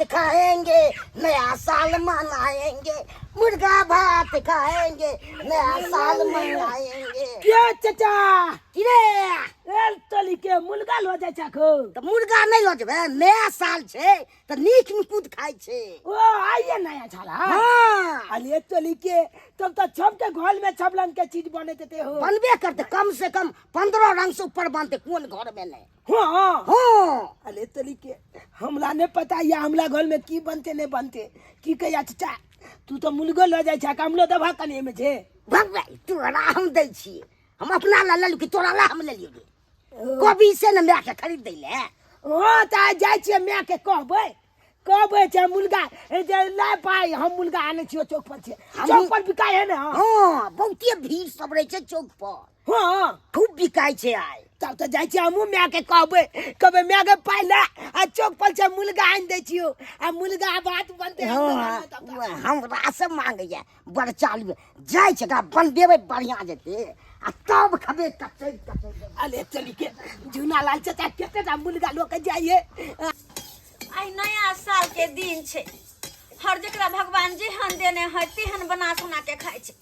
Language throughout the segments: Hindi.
भात खाएंगे, नया साल मनाएंगे। मुर्गा भात खाएंगे, नया साल मनाएंगे। क्या चाचा किरे एल तली के मुर्गा लो जाय छाखो तो मुर्गा नहीं लो जबे, नया साल छे तो नीक नुकुद खाई छे। ओ आइए नया छाला हाँ अले तली के तब तो सबके घर में सब रंग के चीज बने देते हो बनबे करते, कम से कम 15 रंग से ऊपर बनते, कौन घर में नहीं। हाँ हाँ अले तली के हमला ने पता या हमला घर में की बनते नहीं बनते की कहिया चाचा तू तो मुर्गो लो जाय छा हमलो दबा कने में छे भगवान तोरा हम दै छी, हम अपना ला लेलू कि तोरा ला हम ले लियो रे। कभी से न मैं के खरीद दै ले। हाँ त जाय छियै मैं के कहबै छे मुर्गा जे ला पाई हम मुर्गा आने छियो चौक पर छे चौक पर बिकाय है ना हाँ बहुते भीड़ सब रहे छे चौक पर, हाँ खूब बिकाय छे आय। तब तो जाय छियै हमहूँ मैं के कहबै मैं के पाई ला आ चौक पर से मुर्गा आनि दै छियो आ मुर्गा भात बनते हमरा से मांगे बड़ चालू जाय छे बनबेबै बढ़िया जेते आ तब खबे कचै अले चली के झूना लाल चाचा केते मुर्गा लोग जाइए आई नया साल के दिन छे, हर जकरा भगवान जेहन देने है तेहन बना सुना के खाए छे।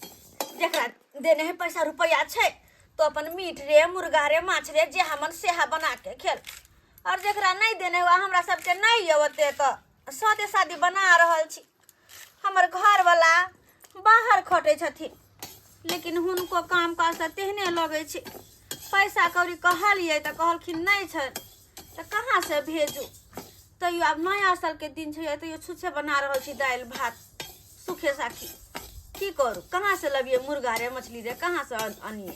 जकरा देने है पैसा रुपया छे तो अपन मीट रे मुर्गा रे माछ रे जे हमन सेहा बना के खेल, और जकरा नहीं देने हुआ हमरा सबके नहीं अवते तो सादे शादी बना रहल छी। हमर घर वाला बाहर खटे छथिन लेकिन हुनको काम काज से तेहने लगे छे, पैसा कौड़ी कहलिए तो कहलखिन नहीं छे तो कहाँ से भेजू। तैयो अब नया साल के दिन छे तैयो छुच्छे बना रहल छी दाल भात सूखे साखी की करू, कहाँ से लबिए मुर्गा रे मछली रे कहाँ से अनिए,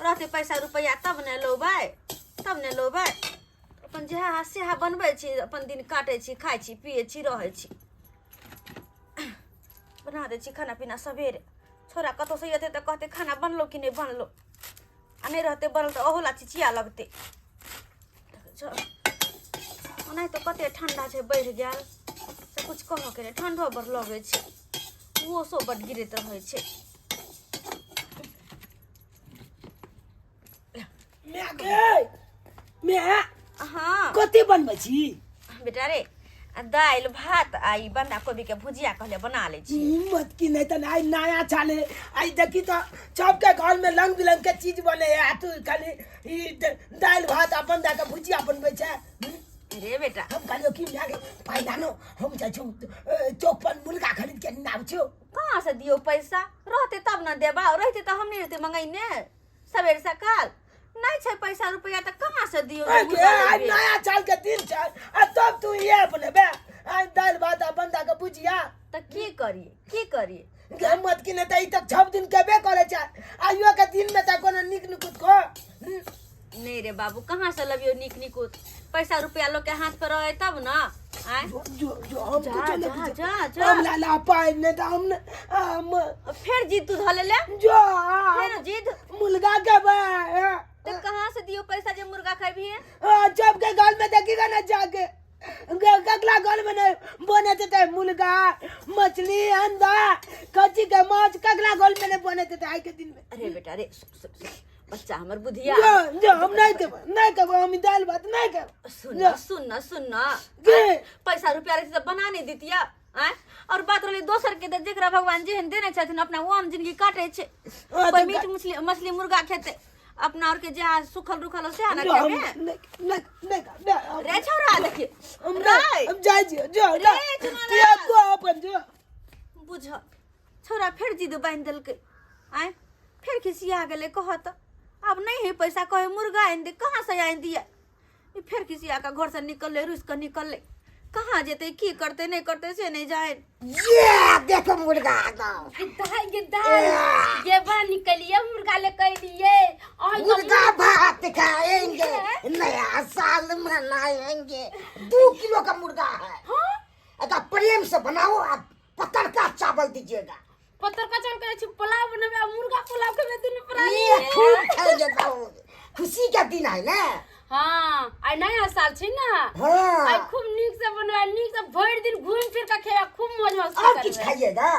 रहते पैसा रुपया तब ने लोबै अपन जहाँ सेहा बनबै छी अपन दिन काटे छी खाइ छी पिए छी रहै छी। बना दे छी खाना पीना सवेरे, छोरा कतौ से अयतै तऽ कहते खाना बनलो कि नहीं बनलो, आ नहीं रहते बनल तो ओहो ला चिचिया लगते। नहीं तो कते ठंडा छे बढ़ गया से कुछ कहो के ठंडो बड़ लगे छे, वो सो बड़ गिरत रहे छे। मैं हाँ कथी बनबै छी बेटा रे दाल भात आई बंधा कोबी के भुजिया कहले बना ले छी। मत की नहीं तो आई नया चाले आई देखी तो सबके घर में रंग बिरंग के चीज बने है तू खाली दाल भात आ बंधा के भुजिया बनबै छे। अरे बेटा हम कहलियो कि मैं पाई लानो हम जाय छु चौक पर मुर्गा खरीद के नाव छु कहाँ से दियो पैसा, रहते तब न देबा, रहते तो हम नहीं रहते मंगैने सवेर सकाल, नहीं छे पैसा रुपया तो कहाँ से दियो। नया साल के दिन छे आ तब तू ये अपने बे दाल भात आ बंधा के भुजिया तो की करिए मत की नहीं तो ई तक 6 दिन के बे करे छे आइयो के दिन में त कोनो निक निकुत को नहीं रे बाबू कहाँ से लबियो निक निकुत, पैसा रुपया लोग के हाथ पर रहे तब ना आए। जो हम जा हम ला पाए ने त हम फिर जिद तू धले ले जो फिर जिद मुर्गा के बे तो कहाँ से दियो पैसा जे मुर्गा खाबी है। जब के घर में देखिएगा ना जाके ककला घर में नहीं बने थे मुर्गा मछली अंडा कच्ची के माछ ककला घर में नहीं बने थे आज के दिन में। अरे बेटा रे बच्चा हमर बुधिया जो हम नहीं कब हम दाल भात नहीं कब सुन पैसा रुपया रहती तो बना नहीं देतिया आय। और बात रही दोसर के जेकरा भगवान जेहन देने छथिन अपना वो हम जिंदगी काटे छे, कोई मीट मछली मुर्गा खेते अपना और के जहाँ सुखल रुखल से आना चाहिए रे छोरा देखिए हम जाय जो को अपन जो बुझ छोरा फिर जिद बांध देल के आय, फिर खिसिया गेले कहत अब नहीं है पैसा कहे मुर्गा आन दे, कहाँ से आन दिया फिर खिसिया का घर से निकल रुस कर निकल कहाँ जेते की करते नहीं करते से नहीं जाए। ये देखो मुर्गा ये बार निकलिए मुर्गा ले कह दिए मुर्गा भात खाएंगे, नया साल मनाएंगे। 2 किलो का मुर्गा है। अगर प्रेम से बनाओ आप पत्थर का चावल दीजिएगा, पत्थर का चावल करे पुलाव बनावे मुर्गा पुलाव के दिन ये खूब खाएंगे, खुशी का दिन है ना। हाँ आई नया साल छी ना हाँ आई खूब नीक से बनवा नीक से भर दिन घूम फिर के खेला खूब मौज मस्ती और कुछ खाइएगा।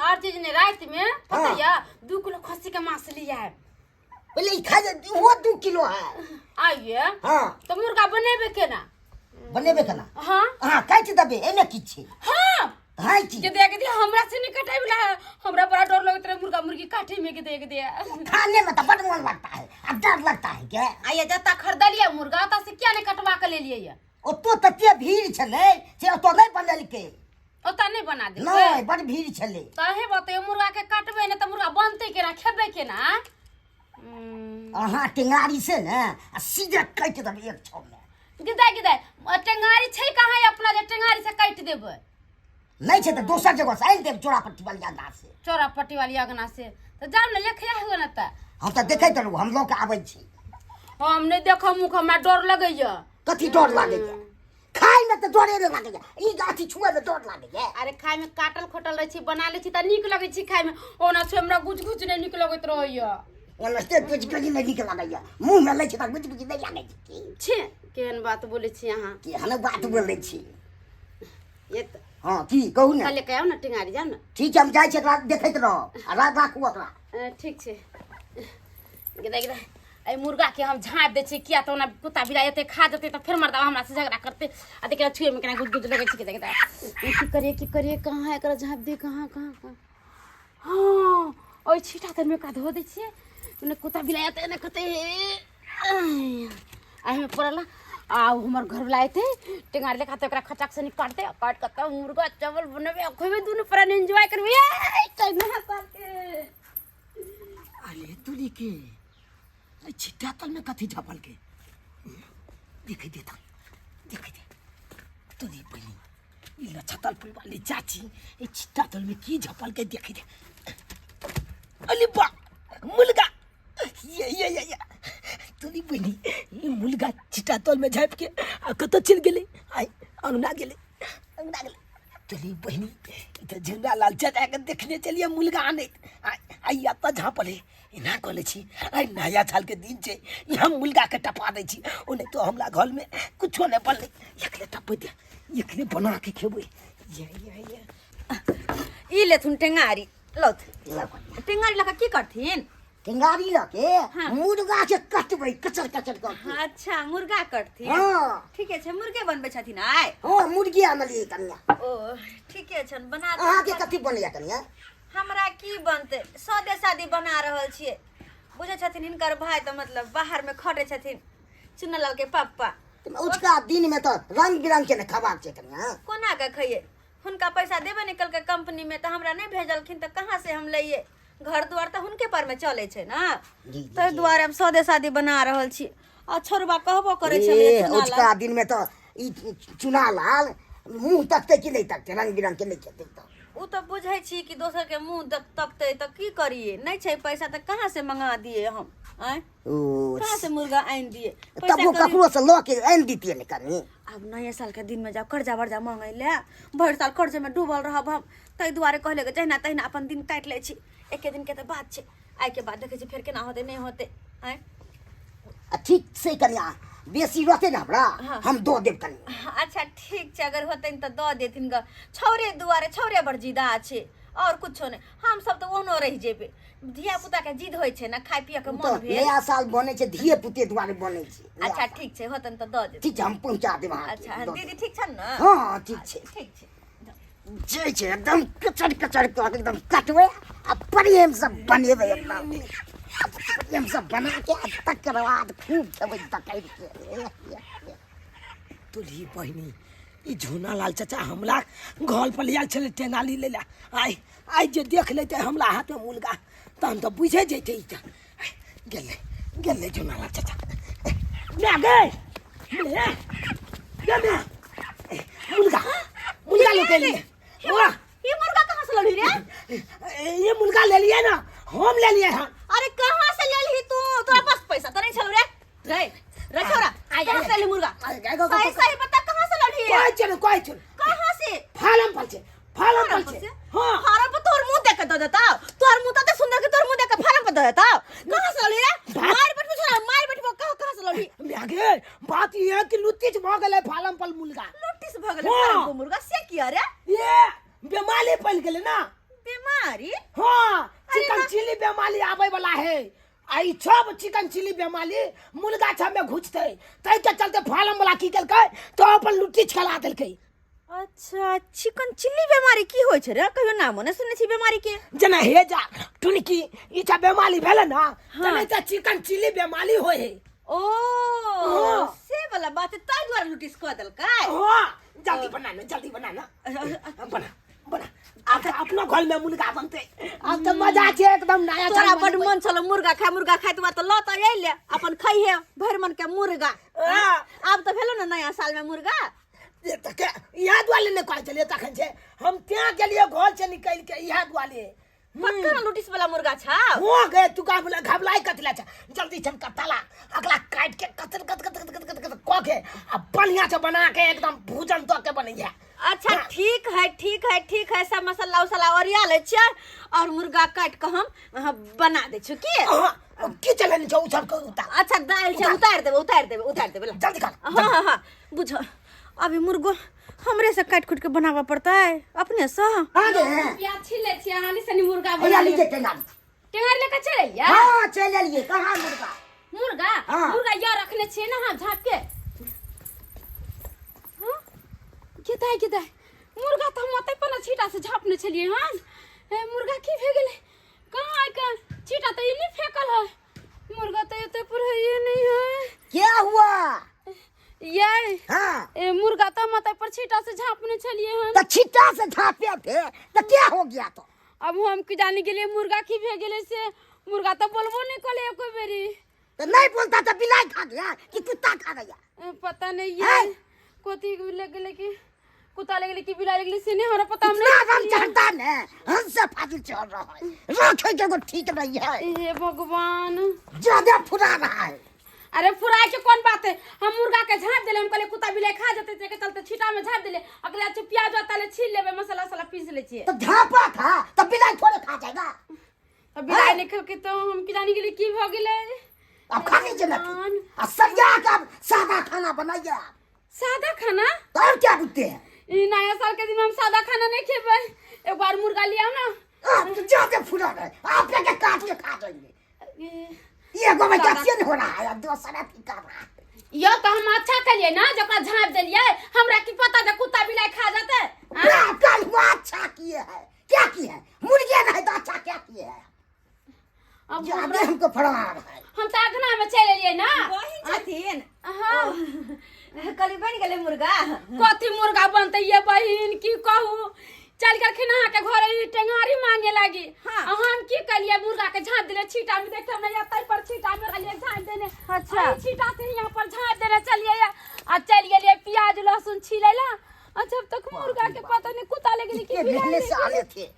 और चीज ने रात में पता है 2 किलो खस्सी का मांस लिया है पहले खा वो 2 किलो है। आइए हाँ तो मुर्गा बनेबे के ना बनेबे केना हाँ हां काटि देबे एने की छै हाँ हां की के देख दिया हमरा से नहीं कटाई वाला हमरा बड़ा डर लगत रहे मुर्गा मुर्गी काटे में के देख दिया खाने में तो बड़ मन लगता है अब डर लगता है क्या आइए जता खरीद लिया मुर्गा ता से क्या नहीं कटवा के ले लिए ये ओ तो तते भीड़ छले से तो नहीं बनलके ओता नहीं बना दे नहीं बड़ भीड़ छले काहे बते मुर्गा के काटबे न त मुर्गा बनते के ना खेबे के ना अहाँ टेंगारी से ना सीधे काट देबे एक छौ में गिदाई टेंगारी छै कहाँ अपना जे टेंगारी से काट देबे नहीं छै तो दोसर जगह से आइन देब चोरापट्टी वाली जगह से चौरापट्टी वाली अगना से तो जान न लेखे हो न त हम तो देखै तलू हम लोग आबै छी हम नहीं देखो मुख हमरा डर लगैया कथी डर लागैया खाइ में तो डरे नहीं लागैया ई गाठी छुए में डर लागैया अरे खाए में काटल खोटल रहे छी बना ले छी त नीक लगे छी खाए में ओना से हमरा गुज गुज नहीं नीक लगत रहैया ओनस्ते कुछ कहीं नहीं निकल लागैया मुंह में लै छै त कुछ कुछ नहीं लागै छै छे केहन बात बोले छी अहाँ कि हन बात बोलै छी ये त हां की कहू ने कल के आओ न टेंगारी जान न ठीक है हम जाइ छै रात देखैत रह आ रात राखू ओकरा ठीक छे गिदा ए मुर्गा के हम झाँप दे छी किया तो ना कुत्ता बिलाई एते खा जते तो फिर मरदा हमरा से झगड़ा करते आ देखला छुए में केना गुज गुज लगे छी देखता की करिए कहां है एकरा झाँप दे कहां हां ओइ छीटा त में का धो दे छी ने कुत्ता बिलाई एते ने कते आई में पड़ला आ हमर घर लायते टेंगार लेखा तो एकरा खचाक से काटते काट कत मुर्गा चावल बनबे खोबे दुनु पर एंजॉय करबे टाइम में साल के अरे तुली के छिट्टा तल में कथी झपल के देखे दे तुली पहले ई छतल पुल वाली चाची ये छिट्टा तल में की झपल के देखे दे अली बा मुलगा ये तुली बनी ये मुलगा छिट्टा तल में झाप के कत चल गेले आई अंगना गेले तुली बहनी इधर झंडा लाल चाचा के देखने चलिए मुलगा आने आई आता झापले इना कहले छी आई नया साल के दिन छे हम मुलगा के टपा दे छी ओने तो हमरा घर में कुछो नहीं बनले एकले टप दे एकले बना के खेबे ये ई लेथुन टेंगारी लौथ टेंगारी लका की करथिन टेंगारी लके मुर्गा के कटबै कचर कर अच्छा मुर्गा कटथिन हां ठीके छै मुर्गे बनबै छथिन आइ हां मुर्गी आनलिए कन्या ओ ठीके छन बना दे अहाँ के कथि बनलिया कन्या हमरा की बनते सदे शादी बना रहल छिए बुझे छथिन इनकर भाई तो मतलब बाहर में खटे छथिन चुन्नालाल के पापा उसका दिन में तो रंग बिरंग के न खबाक छै कन्या कोना के खइए हुनका पैसा देबे निकल के कंपनी में तो हमरा नहीं भेजलखिन तो कहां से हम लइए घर द्वार तो हुनके पर में चले छै ना तै द्वारे हम सदे शादी बना रहल छी आ छोरबा कहबो करे छै उसका दिन में तो ई चुनालाल मुंह तकते कि नहीं तकते रंग बिरंग के नहीं खेते तो उ तो बुझै छी कि दोसर के मुंह तकते तो की करिए नहीं छै पैसा तो कहां से मंगा दिए हम आय कहां से मुर्गा आइन दिए तब वो ककरो से ल के आइन दितिए ने कनी अब नया साल के दिन में जब कर्जा वर्जा मांगे ले भर साल कर्जे में डूबल रहब हम तै दुआरे कहले के जहिना तहिना अपन दिन काट ले छी एके दिन के तो बात छै आइ के बाद देखे छी फिर केना होते नहीं होते आय ठीक से कन्या बेसी रहते ना हमरा हम दो देब कन्या अच्छा ठीक छै अगर होते त दो देथिन ग छौरे दुआरे छौरे बड़ जिदा छै और कुछो नहीं हम सब तो ओनो रह जेबे धिया पुता के जिद होय छै ना खाय पिए के मन भेल नया साल बने छै धिया पुते दुआरे बने छै अच्छा ठीक छै होतन त दो दे ठीक छै हम पहुंचा देब अच्छा दीदी ठीक छन ना हां ठीक छै जे छै एकदम कचर के एकदम काटवे आ प्रेम से बनेबे एकदम प्रेम से बना के तकर बाद खूब खेबै तकै के तुली बहिनी ई झोना लाल चाचा हमला घर पर लिया छले टेंगाली लेला आई जे देख लेते हमला हाथ में मुलगा तहन तो बुझे जैते ई गेले झोना लाल चाचा ले गए मुलगा लेके लिए ये मुर्गा कहां से लड़ी रे ये मुर्गा ले लिए ना हम ले लिए हां अरे कहां से ले ली तू तोरा पास पैसा तो नहीं छलो रे छोरा कहां से ले मुर्गा सही बता कहां से लड़ी है कोई चल कहां से फालम पर से हां फालम पर तोर मुंह देख के दे देता तोर मुंह तो सुंदर के तोर मुंह देख के फालम पर दे देता कहां से लड़ी रे मार बैठ छोरा मार बैठ कहां से लड़ी आगे बात ये है कि लुत्ती भ गेले फालम पर मुर्गा लुत्ती से भ गेले फालम पर मुर्गा से किया रे ये बीमारी फैल गेले ना बीमारी हां चिकन चिली बीमारी आवे वाला है आई सब चिकन चिली बेमाली मुर्गा छा में घुसते तै के चलते फार्म वाला की केलकै तो अपन लुट्टी छला देलकै। अच्छा चिकन चिल्ली बीमारी की होइ छै रे कहियो नामो ने सुनै छी बीमारी के। जना हेजा टुनकी ई छा बेमाली भेले ना तने त चिकन चिली बेमाली होय है। ओ से वाला बात ताई द्वारा नोटिस क देलकै। हां जल्दी बना ना बना बना आप अपना घर में मुर्गा बनते अब तो मजा छे एकदम नया। तोरा बड मन छलो मुर्गा खाय तो बात ल त आइले अपन खइहे भर मन के मुर्गा। अब तो भेलो ना नया साल में मुर्गा। ये तक याद वाले ने कह चले तखन छे हम त्या के लिए घर से निकल के याद वाले पक्का ना नोटिस वाला मुर्गा छा। हो गए तू का बोला घबलाई कतला छा जल्दी छन का तला अगला काट के कतर क के अब बढ़िया से बना के एकदम भोजन तो के बनैया। अच्छा ठीक है सब मसाला उसाला ओरिया ले छ और मुर्गा काट के हम बना दे छु की चले न छौ सब को उतार। अच्छा दाल से उतार देबे जल्दी कर। हां बुझ अभी मुर्गो हमरे से काट कुट के बनावा पड़ता है अपने से। आगे प्याज छिले छी हानी सनी मुर्गा बना लीजिए टेंगार लेके चले या। हां चले लिए कहां मुर्गा मुर्गा या रखने छी ना हां झाप के। हां किदाय मुर्गा त हम ओते पना छीटा से झापने छलिए। हां ए मुर्गा की भे गेले कहां का छीटा त इनी फेकल है मुर्गा त एते पर है ये नहीं है। क्या हुआ ये हाँ ए मुर्गा तो माथा पर छीटा से झापने चलिए हम। तो छीटा से झापे थे तो क्या हो गया तो अब हम की जाने के लिए मुर्गा की भे गेले से मुर्गा तो बोलबो नहीं कले एको बेरी। तो नहीं बोलता तो बिलाई खा गया कि कुत्ता खा गया पता नहीं ये कोती लग गेले कि कुत्ता लग गेले कि बिलाई लग गेले से नहीं हमरा पता हमने हम जानता ने हमसे फाजिल चल रहा है रखे के को ठीक नहीं है। हे भगवान ज्यादा फुरा रहा है। अरे फुराए के कौन बात है हम मुर्गा के झाप देले हम कहले कुत्ता बिलाई खा जते के चलते छीटा में झाप देले अगले अच्छे प्याज वाले छील लेबे मसाला साला पीस ले छिए तो झापा था तो बिलाई थोड़े खा जाएगा। अब बिलाई ने खा के तो हम की जाने के लिए की भ गेले अब खा लीजिए ना अब सरिया का सादा खाना बनाइए। सादा खाना तो और क्या बोलते हैं ई नया साल के दिन हम सादा खाना नहीं खेबे एक बार मुर्गा लिया ना तो ज्यादा फुरा रहे आप लेके काट के खा जाएंगे। ये गो में क्या हो रहा है दूसरा की कर रहा है। यो तो हम अच्छा कलिए ना जकरा झाप देलिए हमरा की पता जे कुत्ता बिलाई खा जाते। कल वो अच्छा किए है क्या किए है मुर्गे नहीं तो अच्छा क्या किए है अब ज्यादा हमको फड़ा रहा है। हम तो अगना में चले लिए ना वही छथिन। हां कली बन गेले मुर्गा कथी मुर्गा बनते ये बहिन की कहू चल कर खिना के घर ई टेंगारी मांगे लगी। हाँ। हम की कलिए मुर्गा के झाप देले छीटा में देखते नहीं आता पर छीटा में रलिए झाप देने। अच्छा छीटा से यहां पर झाप देने चलिए आ चल गेलिए प्याज लहसुन छीलेला और जब तक मुर्गा के पता नहीं कुत्ता लगे कि बिल्ले से आले थे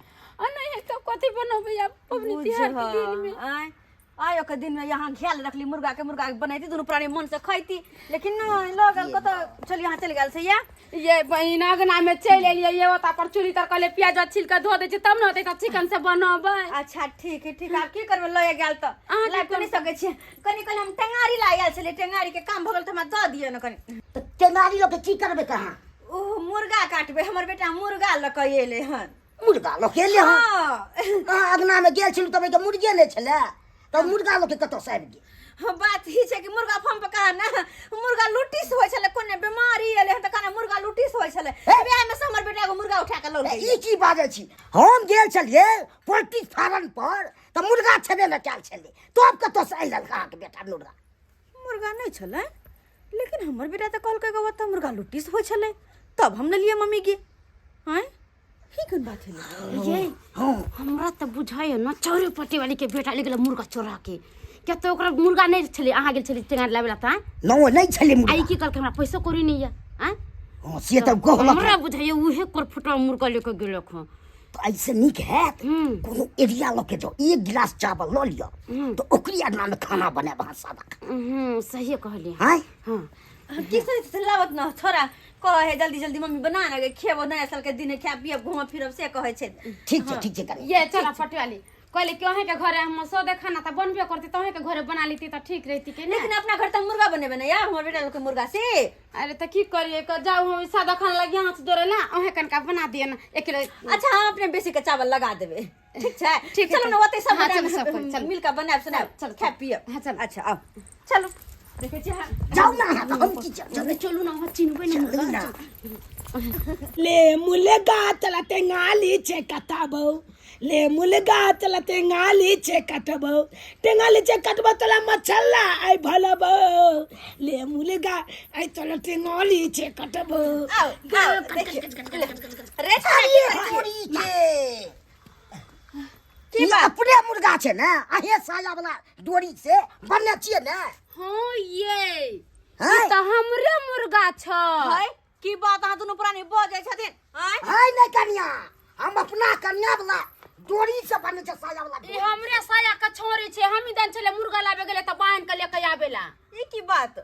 नहीं है तो कथी बनोबे या पबनी तिहार के दिन में आयो के दिन में यहाँ ख्याल रखली मुर्गा के बनैती दोनों प्राणी मन से खैती लेकिन लगल को तो चल यहाँ चल गेल से ये बहिन अगना में चल एलिए ये ओता पर चूड़ी तर कले प्याज छिल के धो दे छै तब न होते त चिकन से बनबै। अच्छा ठीक है अब की करबे लय गेल त ला को नहीं सके छी कनी कनी हम टेंगारी ला आयल छले टेंगारी के काम भगल त हमरा द दियो न कनी तो टेंगारी लोग की करबे कहां ओ मुर्गा काटबे हमर बेटा मुर्गा लकएले हन मुर्गा लोग के ले हां अगना में गेल छिलु तबे तो मुर्गे ले छले तो मुर्गा लोग के कतो साइब गे। बात ही छै कि मुर्गा फम पे कहा ना मुर्गा लुटिस होय छले कोने बीमारी एले त कने मुर्गा लुटिस होय छले बियाह में हमर बेटा को मुर्गा उठा के ल गई। ई की बाजे छी हम गेल छलिए पोल्ट्री फार्म पर तो मुर्गा छबे न कैल छले तो अब कतो से आइल का के बेटा मुर्गा नहीं छले लेकिन हमर बेटा त कहल के गवा त मुर्गा लुटिस होय छले तब हम ले लिए मम्मी के हैं ही कौन बात है ये हमरा त बुझाय न चोरे पट्टी वाली के बेटा ले गेल मुर्गा चोरा के क्या तो ओकरा मुर्गा नहीं छले अहाँ गेल छले टेंगार लावेला त नो नहीं छले मुर्गा आई की कल के हमरा पैसा कोरी नहीं है हैं हां से तब कहलक हमरा बुझाय उहे कर फुटा मुर्गा लेके गेलक ह तो ऐसे निक है कोनो एरिया लोग के जो एक गिलास चावल ल लियो तो ओकरी आदमी में खाना बने बहा सादा सही कहली हां हां किसे लावत न छोरा कहे जल्दी जल्दी मम्मी बना ना खेबो नया साल के दिन खा पियब घूम फिरब से कहे छे ठीक है करे ये चला पट्टी वाली कहले कि अहे के घरे हम सो दे खाना त बनबे करती त अहे के घरे बना लेती त ठीक रहती के ना। लेकिन अपना घर तक मुर्गा बनेबे ना यार, हमर बेटा लोग के मुर्गा से। अरे त की करिए क जाऊ हम सादा खाना लगी हाथ जोरेला अहे कनका बना दिए ना 1 किलो। अच्छा हम अपने बेसी के चावल लगा देबे, ठीक छै? ठीक है, चलो ना ओते सब हाँ, बना चलो सब कोई, चलो। मिल के बनाब सुनाब, चलो, खा पिए। हाँ, चलो। अच्छा आओ चलो देखे छी जाऊ ना हम की चलो चलू ना चिनबे ना ले मुलगा चला टेंगाली छे कटाबो, ले मुलगा चला टेंगाली छे कटबो, टेंगाली छे कटबो तला मछला आई भलबो, ले मुलगा आई चला टेंगाली छे कटबो। आओ आओ देखिए रे छोरी के की ये बात? अपने मुर्गा छे ना, आहे साया वाला डोरी से बनने छिए ना। हां ये हाय त हमरे मुर्गा छ। है की बात अहाँ दुनू पुरानी बजै छथिन? हैं हाय नहीं कन्या, हम अपना कन्या वाला डोरी से बने छे साया वाला ए हमरे साया का छोरी छे, हम ही दिन चले मुर्गा लाबे गेले त बांध के लेके आवेला। ई की बात?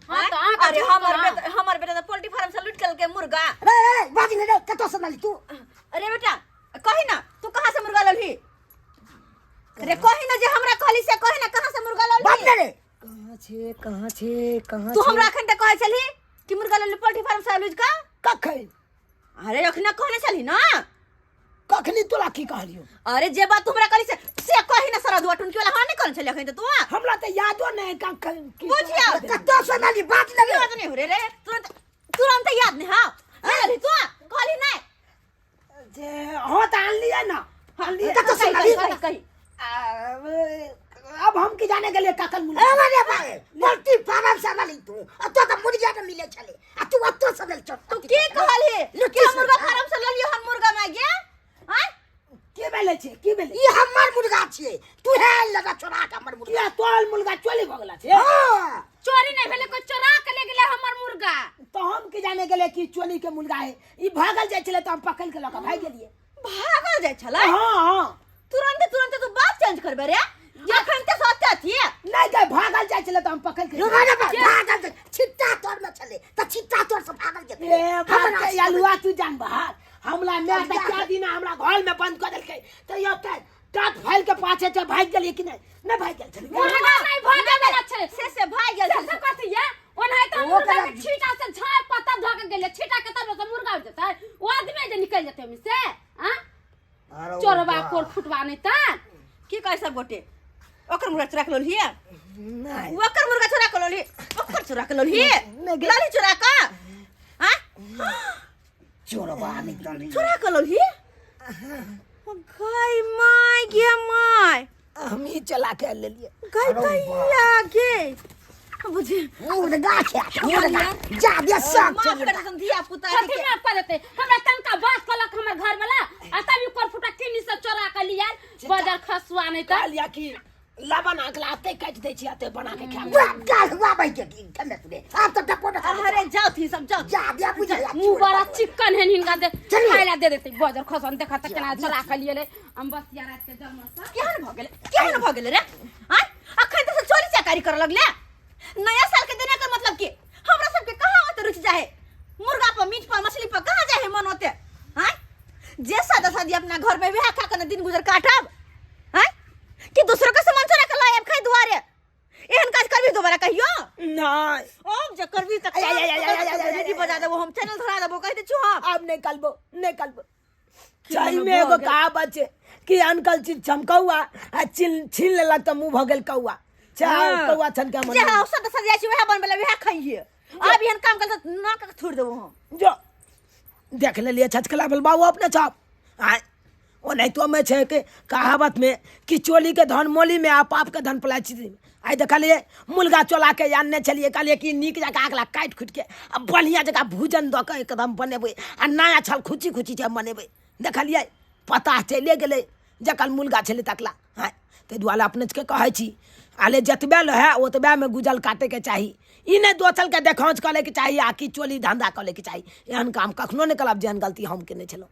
हाँ, हैं? तो अहाँ का अरे झूठ बा। हमर बेटा तो पोल्ट्री फार्म से लूट के मुर्गा। ए बाजी ने कतो से नाली तू अरे बेटा कही ना तू कहाँ से मुर्गा ललही? अरे कही ना जे हमरा कहली से कही ना कहाँ से मुर्गा बात ललही? रे कहां छे तू हमरा अखन तक कहै छलही कि मुर्गा ललही पोल्ट्री फार्म से लूट का? कखै अरे अखने कहले छलही ना। कखनी तोला की कहलियो? अरे जे बात तुमरा कहली से कही ना सरा दुआ टुनकी वाला हमरा नहीं कहले छली अखन तू। हमरा त यादो नहीं कखै बुझिया कतो से नाली बात लगे याद नहीं हो रे तुरंत तुरंत याद नहीं। हां ललही तू कहली नहीं जे हो त आन लिया ना आन लिया कतो से कही नाली कही अब हम की जाने के लिए काकल मुर्गा अरे भाई मल्टी फार्म से नाली तू तो त मुर्गा त मिले छले आ तू अतो से ले तू की कहली कि हम मुर्गा फार्म से ललियो हम मुर्गा में गया? हैं के बेले छे की बेले ये हमर मुर्गा छे, तू है लगा चोरा के हमर मुर्गा। किया तोल मुर्गा चोरी भ गेला छे? हां चोरी नहीं भेले, कोई चोरा के ले गेले हमर मुर्गा। तो हम की जाने के लिए कि चोरी के मुर्गा है ई भागल जाय छले त हम पकड़ के लका भाग गेलिए। भागल जाय छला? हां तुरंत तुरंत तू बात चेंज करबे रे। अखन ते सत्य थी नहीं गए भागल जाय छले त हम पकड़ के रे भागल छिट्टा तोर में चले त छिट्टा तोर से भागल गेले। ए बात के यालुआ तू जान बाहर हमला मैं त क्या दिन हमरा घर में बंद कर देलके त यो त टाट फाइल के पाछे से भाग गेलिए कि नहीं भाग गेल छले मुर्गा नहीं भागे वाला छे। से भाग गेल से कथि है ओनहे त मुर्गा के छीटा से झाड़ पत्ता धो के गेले, छीटा के तब से मुर्गा उठ जता वो आदमी जे निकल जते में से। हां चोरबा कोर फुटवा नहीं त की कह सब गोटे ओकर मुर्गा चुरा के ललही? नहीं ओकर मुर्गा चुरा के ललही? ओकर चुरा के ललही? ललही चुरा का? हां चोरबा निकल चुरा के ललही? गाय माय गे माय हम ही चला के ले लिए गाय कहिया गे बुझे मुर्गा के मुर्गा जा दे सब माफ कर दे संधिया पुता कथि में पा देते हमरा तनका बात कलक हमर घर वाला आ तभी कोर फुटा किनी से चोरा के लिया बाजार खसुआ नहीं त लिया कि लबन अगलाते काट दे छी आते बना के खा मुर्गा हुआ भाई के कने तू आप तो टपो अरे जाओ थी सब जाओ जा दे बुझा मुंह बड़ा चिकन है हिनका दे खाइला दे देते बाजार खसन देखा त केना चला के लिए ले हम बस या रात के जन्म से केहन भ गेले रे? हां अखन त चोरी चकारी कर लगले। नया साल के दिन का मतलब की हमरा सब के कहां होते रुचि जाए? मुर्गा पर मीट पर मछली पर कहां जाए मन होते? हां जे सादा सादी अपना घर में बियाह खा के दिन गुजर काटब हां कि दूसरों के सामान चोरा के लायब खाई दुआरे एहन काज करबी दोबारा कहियो नहीं अब जे करबी त रेडी बजा देबो हम चैनल धरा देबो कह दे छु हम अब नहीं कलबो चाय में एगो कहावत है कि अनकल चीज चमकौआ आ छीन लेलक त मुंह भ गेल कौआ चाहे कौआ छन के मन जे औसत सदिया छी वह बनबे वह खाइए। अब एहन काम कर त ना के छोड़ देबो हम। जो देख ले लिए छचकला बल बाबू अपने छाप आय ओ नहीं तो में छे के कहावत में कि चोली के धन मोली में आ पाप के धन पलाची में आई देखलिए मुर्गा चोला के जानने चलिए कहलिए कि नीक जगह अगला काट खुट के अब बढ़िया जगह भोजन द के एकदम बनेबे आ नया छल खुची खुची जे बनेबे देखलिए पता चले गेले जकल मुर्गा छले तकला हां ते दुआला अपने के कहै छी आले जतबे है ओतबे में गुजल काटे के चाही ई नहीं दोचल के देखांच करे के चाही आ कि चोली धंधा करे के चाही एहन काम कखनो नहीं करब जेहन गलती हम केने छलो।